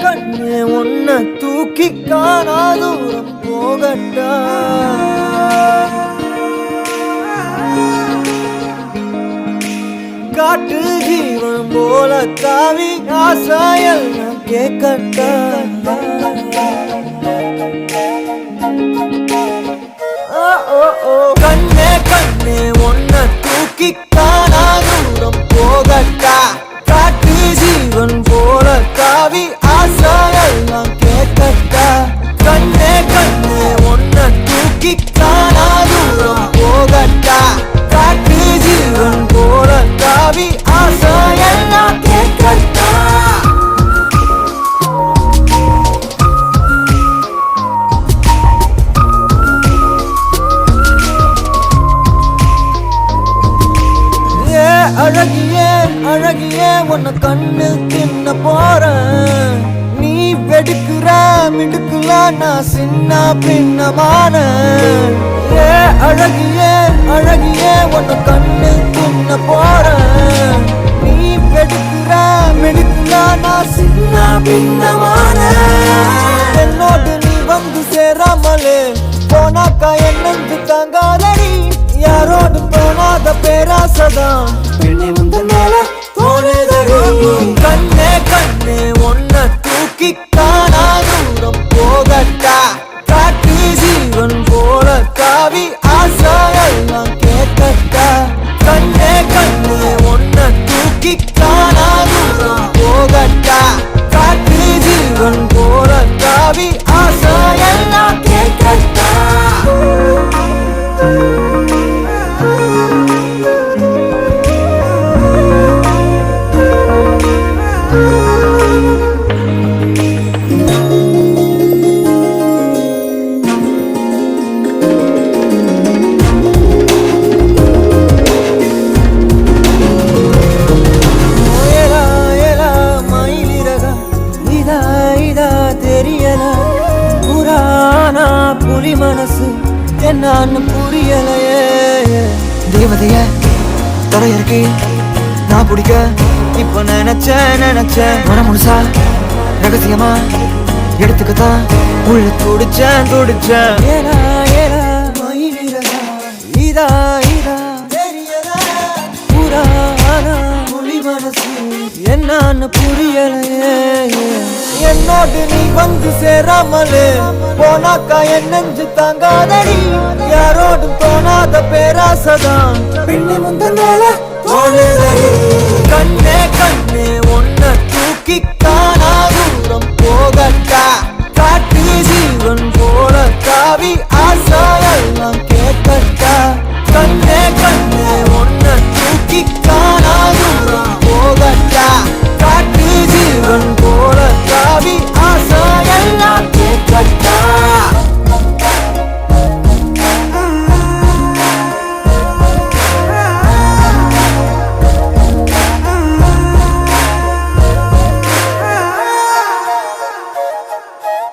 கண்ணே உன்னை தூக்கி காணா தூரம் போகட்டா காட்டு ஜீவன் போல தாவி ஆசாயல் கேட்கட்டா கண்ணே கண்ணே உன்னை தூக்கி காணா தூரம் போகட்டா காட்டு ஜீவன் போல தாவி ஆசாயெல்லாம் கேட்கட்டா கண்ணே கண்ணே உன்னை தூக்கி காணா தூரம் போகட்டா காட்டு ஜீவன் போல தாவி ஆசாயெல்லாம் கேட்கட்டா அழகியே அழகியே உன்னை கண்ணு தின்ன போறேன் நீ வெடுக்குற மிடுக்குல நான் சின்ன பின்னமான அழகியே அழகியே உன்னை கண்ணு தின்ன போறேன் நீ வெடுக்குற மிடுக்குல நான் சின்ன பின்னமான என்னோடு நீ வந்து சேராமலே போனாக்கா என்னென்று தாங்காதடி யாரோடு போனாத பேராசதான் பெண்ணை முந்த மேல தோணுதடி கண்ணே கண்ணே உன்னை தூக்கி காணா தூரம் போகட்டா காட்டு ஜீவன் போல தாவி ஆசாயெல்லாம் கேட்கட்டா கண்ணே கண்ணே உன்னை தூக்கி காணா தூரம் போகட்டா காட்டு ஜீவன் போல தாவி ஆசாயெல்லாம் கேட்கட்டா புலி மனசு என்னன்னு புரியலையே தேவதைய தரையிறக்கி நான் பிடிக்க இப்ப நினைச்சேன் மன முழுசா ரகசியமா எடுத்துக்கத்தான் உள்ள துடிச்சேன் ஏலா ஏலா மயிலிறகா இதா இதா புராணா புலி மனசு என்னன்னு புரியலையே என்னோடு நீ வந்து சேராமலே போனாக்கா என் நெஞ்சு தாங்காதடி யாரோடும் தோணாத பேராசதான் பெண்ணை முந்த மேல தோணுதடி கண்ணே